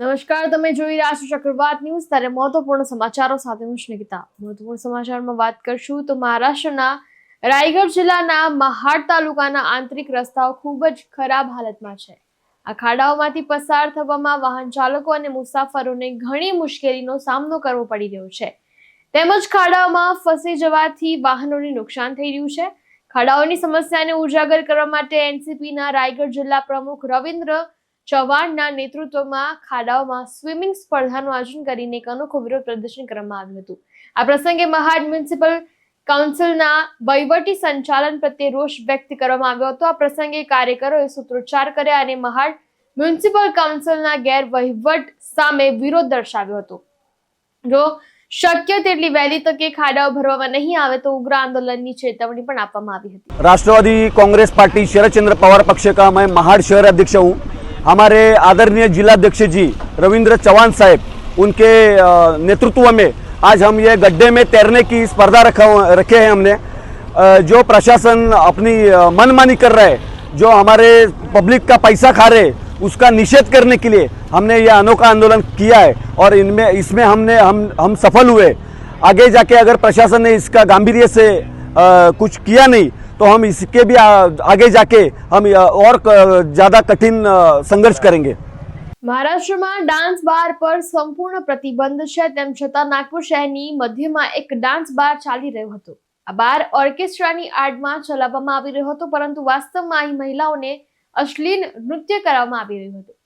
નમસ્કાર, તમે જોઈ રહ્યા છો ચક્રવાત ન્યૂઝ. ત્યારે મહત્વપૂર્ણ સમાચારો સાથે હું સ્નેહિતા. મહત્વપૂર્ણ સમાચારમાં વાત કરશું તો મહારાષ્ટ્રના રાયગઢ જિલ્લાના મહાડ તાલુકાના આંતરિક રસ્તાઓ ખૂબ જ ખરાબ હાલતમાં છે. આ ખાડાઓમાંથી પસાર થવામાં વાહન ચાલકો અને મુસાફરોને ઘણી મુશ્કેલીનો સામનો કરવો પડી રહ્યો છે. તેમજ ખાડાઓમાં ફસી જવાથી વાહનોને નુકસાન થઈ રહ્યું છે. ખાડાઓની સમસ્યાને ઉજાગર કરવા માટે એનસીપીના રાયગઢ જિલ્લા પ્રમુખ રવિન્દ્ર ચૌહાણના નેતૃત્વમાં ખાડાઓમાં સ્વિમિંગ સ્પર્ધાનું આયોજન કરીને એક અનોખું વિરોધ પ્રદર્શન કરવામાં આવ્યું હતું. આ પ્રસંગે મહાડ મ્યુનિસિપલ કાઉન્સિલના વહીવટી સંચાલન પ્રત્યે રોષ વ્યક્ત કરવામાં આવ્યો હતો. આ પ્રસંગે કાર્યકરોએ સૂત્રોચ્ચાર કર્યા અને મહાડ મ્યુનિસિપલ કાઉન્સિલના ગેરવહીવટ સામે વિરોધ દર્શાવ્યો હતો. જો શક્ય તેટલી વહેલી તકે ખાડાઓ भरવામાં नहीं આવે तो उग्र आंदोलन की चेतावनी પણ આપવામાં આવી હતી. राष्ट्रवादी कांग्रेस पार्टी शरद चंद्र पवार पक्ष का मैं महाड़ शहर अध्यक्ष हूँ. हमारे आदरणीय जिलाध्यक्ष जी रविंद्र चौहान साहब उनके नेतृत्व में आज हम ये गड्ढे में तैरने की स्पर्धा रखे हैं हमने. जो प्रशासन अपनी मनमानी कर रहा है, जो हमारे पब्लिक का पैसा खा रहे उसका निषेध करने के लिए हमने ये अनोखा आंदोलन किया है और इसमें हम सफल हुए. आगे जाके अगर प्रशासन ने इसका गांभीर्य से कुछ किया नहीं तो हम इसके भी आगे जाके हम और ज़्यादा कठिन संघर्ष करेंगे. મહારાષ્ટ્રમાં ડાન્સ બાર પર સંપૂર્ણ પ્રતિબંધ છે. તેમ છતાં નાગપુર શહેરની મધ્યમાં એક ડાન્સ બાર ચાલી રહ્યો હતો. આ બાર ઓર્કેસ્ટ્રાની આડમાં ચલાવવામાં આવી રહ્યો હતો, પરંતુ વાસ્તવમાં અહીં મહિલાઓને અશ્લીલ નૃત્ય કરવામાં આવી રહ્યું હતું.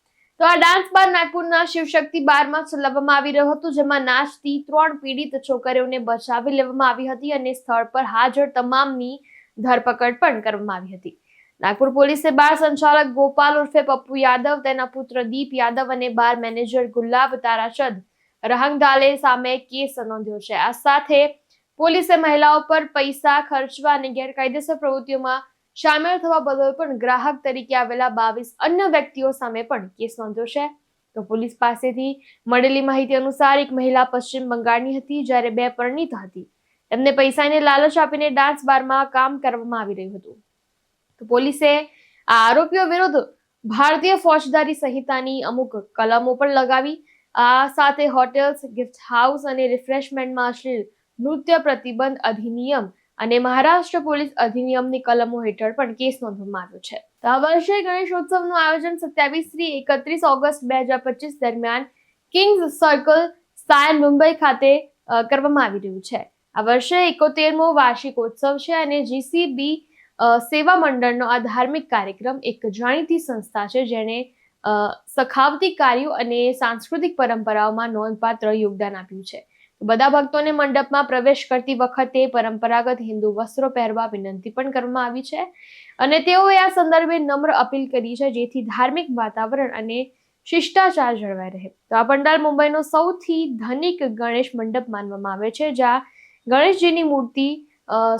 તો આ ડાન્સ બાર નાગપુરના શિવશક્તિ બારમાં ચલાવવામાં આવી રહ્યો હતો, જેમાં નાચતી 3 પીડિત છોકરીઓને બચાવી લેવામાં આવી હતી અને સ્થળ પર હાજર તમામની ધરપકડ પણ કરવામાં આવી હતી. નાગપુર પોલીસે બાર સંચાલક ગોપાલ ઉર્ફે પપ્પુ યાદવ, તેના પુત્ર દીપ યાદવ અને બાર મેનેજર ગુલાબ તારાચંદ રહંગદાલે સામે કેસ નોંધ્યો છે. આ સાથે પોલીસે મહિલાઓ પર પૈસા ખર્ચવા અને ગેરકાયદેસર પ્રવૃત્તિઓમાં સામેલ થવા બદલ પણ ગ્રાહક તરીકે આવેલા 22 અન્ય વ્યક્તિઓ સામે પણ કેસ નોંધ્યો છે. તો પોલીસ પાસેથી મળેલી માહિતી અનુસાર એક મહિલા પશ્ચિમ બંગાળની હતી, જ્યારે 2 પરિણીત હતી. તેમને પૈસાની લાલચ આપીને ડાન્સ બારમાં કામ કરવામાં આવી રહ્યું હતું. તો પોલીસે આ આરોપીઓ વિરુદ્ધ ભારતીય ફોજદારી સંહિતાની અમુક કલમો પણ લગાવી. આ સાથે હોટેલ્સ, ગિફ્ટ હાઉસ અને રિફ્રેશમેન્ટમાં અશ્લીલ નૃત્ય પ્રતિબંધ અધિનિયમ અને મહારાષ્ટ્ર પોલીસ અધિનિયમની કલમો હેઠળ પણ કેસ નોંધવામાં આવ્યો છે. તો આ વર્ષે ગણેશોત્સવનું આયોજન 27 થી 31 ઓગસ્ટ 2025 દરમિયાન કિંગ્સ સર્કલ સાયન મુંબઈ ખાતે કરવામાં આવી રહ્યું છે. આ વર્ષે 71મો વાર્ષિકોત્સવ છે અને જીસીબી સેવા મંડળનો આ ધાર્મિક કાર્યક્રમ એક જાણીતી સંસ્થા છે, જેણે સખાવતી કાર્યો અને સાંસ્કૃતિક પરંપરાઓમાં નોંધપાત્ર યોગદાન આપ્યું છે. બધા ભક્તોને મંડપમાં પ્રવેશ કરતી વખતે પરંપરાગત હિન્દુ વસ્ત્રો પહેરવા વિનંતી પણ કરવામાં આવી છે અને તેઓએ આ સંદર્ભે નમ્ર અપીલ કરી છે, જેથી ધાર્મિક વાતાવરણ અને શિષ્ટાચાર જળવાઈ રહે. તો આ પંડાલ મુંબઈનો સૌથી ધનિક ગણેશ મંડપ માનવામાં આવે છે, જ્યાં ગણેશજીની મૂર્તિ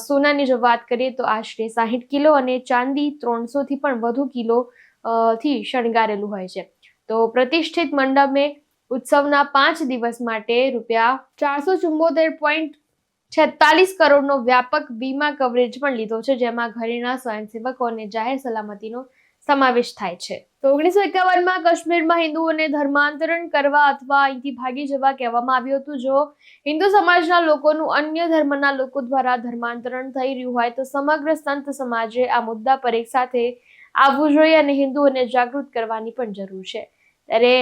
સોનાની જો વાત કરીએ તો આશરે 60 કિલો અને ચાંદી 300 થી પણ વધુ કિલો થી શણગારેલું હોય છે. તો પ્રતિષ્ઠિત મંડપે ઉત્સવના 5 દિવસ માટે ₹474.46 કરોડનો વ્યાપક વીમા કવરેજ પણ લીધો છે, જેમાં ઘરેણા, સ્વયંસેવકો અને જાહેર સલામતીનો સમાવેશ થાય છે. તો 1951માં કાશ્મીરમાં હિન્દુઓને ધર્માંતરણ કરવા અથવા અહીંથી ભાગી જવા કહેવામાં આવ્યું હતું. જો હિન્દુ સમાજના લોકોનું અન્ય ધર્મના લોકો દ્વારા ધર્માંતરણ થઈ રહ્યું હોય તો સમગ્ર સંત સમાજે આ મુદ્દા પર એક સાથે આવવું જોઈએ અને હિન્દુઓને જાગૃત કરવાની પણ જરૂર છે. ત્યારે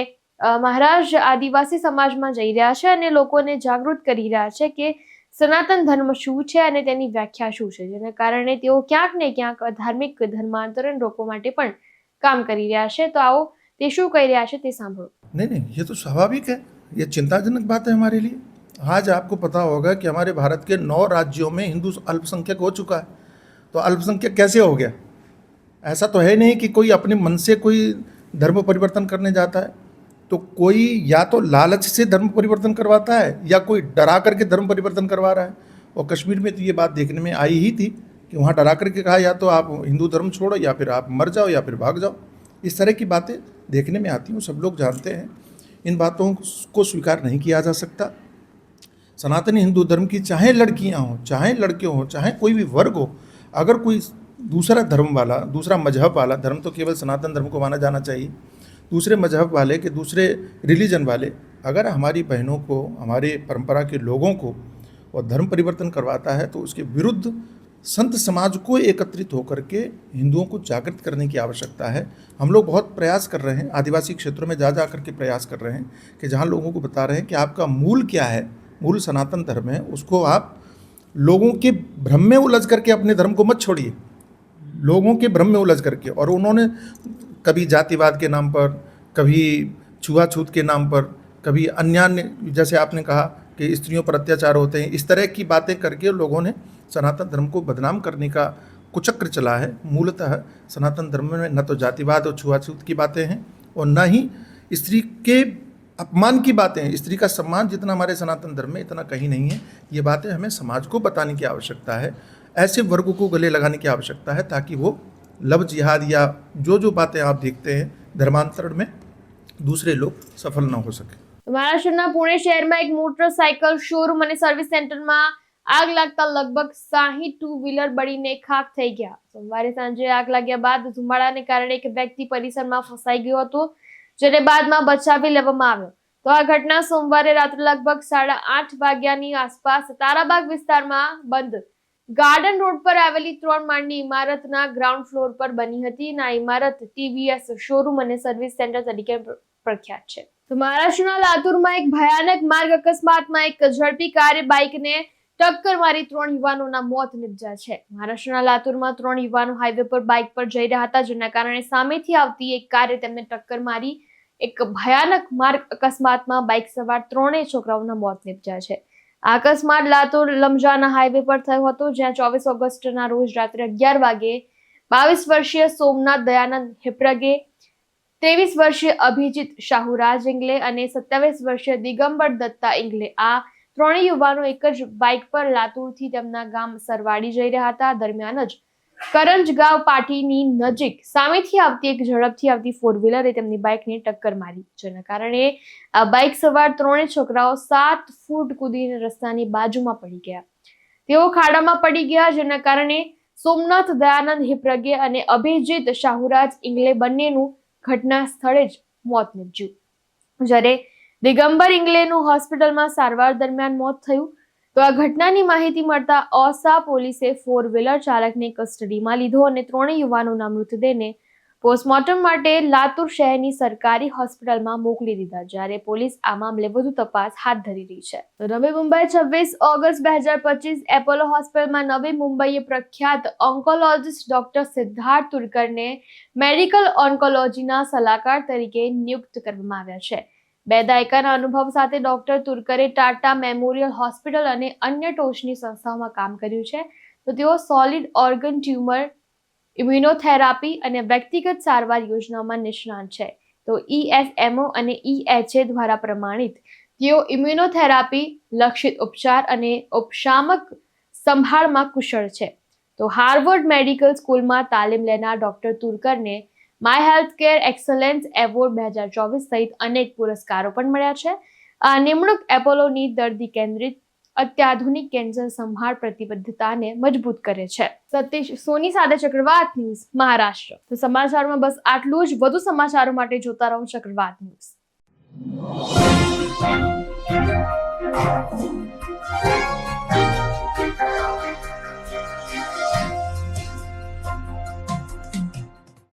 મહારાજ આદિવાસી સમાજમાં જઈ રહ્યા છે અને લોકોને જાગૃત કરી રહ્યા છે કે સનાતન ધર્મ શું છે અને તેની વ્યાખ્યા શું છે, જેને કારણે તેઓ ક્યાંક ને ક્યાંક ધાર્મિક ધર્માંતરણ રોકવા માટે પણ काम कर रहा है. तो आओ તે શું કહી રહ્યા છે તે સાંભળો. नहीं, ये तो स्वाभाविक है, ये चिंताजनक बात है हमारे लिए. आज आपको पता होगा कि हमारे भारत के 9 राज्यों में हिंदू अल्पसंख्यक हो चुका है. तो अल्पसंख्यक कैसे हो गया? ऐसा तो है नहीं कि कोई अपने मन से कोई धर्म परिवर्तन करने जाता है. तो कोई या तो लालच से धर्म परिवर्तन करवाता है या कोई डरा करके धर्म परिवर्तन करवा रहा है. और कश्मीर में तो ये बात देखने में आई ही थी कि वहाँ डरा करके कहा या तो आप हिंदू धर्म छोड़ो या फिर आप मर जाओ या फिर भाग जाओ. इस तरह की बातें देखने में आती हूँ, सब लोग जानते हैं. इन बातों को स्वीकार नहीं किया जा सकता. सनातनी हिंदू धर्म की चाहे लड़कियाँ हों, चाहे लड़के हों, चाहे कोई भी वर्ग हो, अगर कोई दूसरा धर्म वाला, दूसरा मजहब वाला, धर्म तो केवल सनातन धर्म को माना जाना चाहिए, दूसरे मजहब वाले कि दूसरे रिलीजन वाले अगर हमारी बहनों को, हमारे परंपरा के लोगों को और धर्म परिवर्तन करवाता है तो उसके विरुद्ध संत समाज को एकत्रित होकर के हिंदुओं को जागृत करने की आवश्यकता है। हम लोग बहुत प्रयास कर रहे हैं, आदिवासी क्षेत्रों में जा कर के प्रयास कर रहे हैं कि जहाँ लोगों को बता रहे हैं कि आपका मूल क्या है, मूल सनातन धर्म है, उसको आप लोगों के भ्रम में उलझ करके अपने धर्म को मत छोड़िए, लोगों के भ्रम में उलझ करके। और उन्होंने कभी जातिवाद के नाम पर, कभी छुआछूत के नाम पर, कभी अन्य, जैसे आपने कहा कि स्त्रियों पर अत्याचार होते हैं, इस तरह की बातें करके लोगों ने सनातन धर्म को बदनाम करने का कुचक्र चला है। मूलतः सनातन धर्म में न तो जातिवाद और छुआछूत की बातें हैं और न ही स्त्री के अपमान की बातें हैं। स्त्री का सम्मान जितना हमारे सनातन धर्म में इतना कहीं नहीं है। ये बातें हमें समाज को बताने की आवश्यकता है, ऐसे वर्ग को गले लगाने की आवश्यकता है ताकि वो लव जिहाद या जो बातें आप देखते हैं धर्मांतरण में दूसरे लोग सफल न हो सके। મહારાષ્ટ્રના પુણે શહેરમાં એક મોટરસાયકલ શોરૂમ અને સર્વિસ સેન્ટરમાં આગ લાગતા લગભગ 60 ટુ વ્હીલર બળીને ખાખ થઈ ગયા. સોમવારે સાંજે આગ लाग्યા બાદ ધુમાડાને કારણે એક વ્યક્તિ પરિસરમાં ફસાઈ ગયો હતો, જેને બાદમાં બચાવી લેવામાં આવ્યો. તો આ ઘટના સોમવારે રાત્રે લગભગ 8:30 વાગ્યાની આસપાસ તારાબાગ વિસ્તારમાં બંધ ગાર્ડન રોડ પર આવેલી 3 માળની ઇમારતના ગ્રાઉન્ડ ફ્લોર પર બની હતી. આ ઇમારત TVS શોરૂમ અને સર્વિસ સેન્ટર તરીકે પ્રખ્યાત છે. તો મહારાષ્ટ્રના લાતુરમાં એક ભયાનક માર્ગ અકસ્માતમાં એક ઝડપી કારે બાઇકને ટક્કર મારી 3 યુવાનોના મોત નિપજ્યા છે. મહારાષ્ટ્રના લાતુરમાં 3 યુવાનો હાઈવે પર બાઇક પર જઈ રહ્યા હતા, જેના કારણે સામેથી આવતી એક કારે તેમને ટક્કર મારી એક ભયાનક માર્ગ અકસ્માતમાં બાઇક સવાર 3 છોકરાઓના મોત નિપજ્યા છે. આ અકસ્માત લાતુર લમજાના હાઈવે પર થયો હતો, જ્યાં 24 ઓગસ્ટના રોજ રાત્રે 11 વાગે 22 વર્ષીય સોમનાથ દયાનંદ હિપ્રગે, 23 વર્ષીય અભિજીત શાહુરાજ ઇંગલે અને 27 વર્ષીય દિગંબર દત્તા ઇંગલે આ 3 યુવાનો એક જ બાઇક પર લાતુરથી તેમના ગામ સરવાડી જઈ રહ્યા હતા. દરમિયાન જ કરંજગાંવ પાટીની નજીક સામેથી આવતી એક ઝડપથી આવતી 4 વ્હીલરે તેમની બાઇકને ટક્કર મારી, જેના કારણે આ બાઇક સવાર 3 છોકરાઓ 7 ફૂટ કૂદીને રસ્તાની બાજુમાં પડી ગયા. તેઓ ખાડામાં પડી ગયા, જેના કારણે સોમનાથ દયાનંદ હિપ્રગે અને અભિજીત શાહુરાજ ઇંગલે બંનેનું ઘટના સ્થળે જ મોત નીપજ્યું, જ્યારે દિગંબર ઇંગલેનું હોસ્પિટલમાં સારવાર દરમિયાન મોત થયું. તો આ ઘટનાની માહિતી મળતા ઓસા પોલીસે 4 વ્હીલર ચાલકને કસ્ટડીમાં લીધો અને 3 યુવાનોના મૃતદેહને પોસ્ટમોર્ટમ માટે લાતુર શહેરની સરકારી હોસ્પિટલમાં મોકલી દીધા, જ્યારે પોલીસ આ મામલે વધુ તપાસ હાથ ધરી રહી છે. તો નવી મુંબઈ 26 ઓગસ્ટ 2025 એપોલો હોસ્પિટલમાં નવી મુંબઈએ પ્રખ્યાત ઓન્કોલોજીસ્ટ ડોક્ટર સિદ્ધાર્થ તુરકરને મેડિકલ ઓન્કોલોજીના સલાહકાર તરીકે નિયુક્ત કરવામાં આવ્યા છે. 2 દાયકાના અનુભવ સાથે ડોક્ટર તુરકરે ટાટા મેમોરિયલ હોસ્પિટલ અને અન્ય ટોચની સંસ્થાઓમાં કામ કર્યું છે. તો તેઓ સોલિડ ઓર્ગન ટ્યુમર, ઇમ્યુનોથેરાપી અને વ્યક્તિગત સારવાર યોજનાઓમાં નિષ્ણાત છે. તો ESMO અને EHA દ્વારા પ્રમાણિત તેઓ ઇમ્યુનોથેરાપી, લક્ષિત ઉપચાર અને ઉપશામક સંભાળમાં કુશળ છે. તો હાર્વર્ડ મેડિકલ સ્કૂલમાં તાલીમ લેનાર ડોક્ટર તુરકરને my health care excellence award 2024 સહિત અનેક પુરસ્કારો પણ મળ્યા છે. આ નિમણૂક એપોલોની દર્દી કેન્દ્રિત અત્યાધુનિક કેન્સર સંભાળ પ્રતિબદ્ધતાને મજબૂત કરે છે. સતીશ સોની સાથે ચક્રવાત ન્યૂઝ, મહારાષ્ટ્ર. તો સમાચારમાં બસ આટલું જ. વધુ સમાચારો માટે જોતા રહો ચક્રવાત ન્યૂઝ.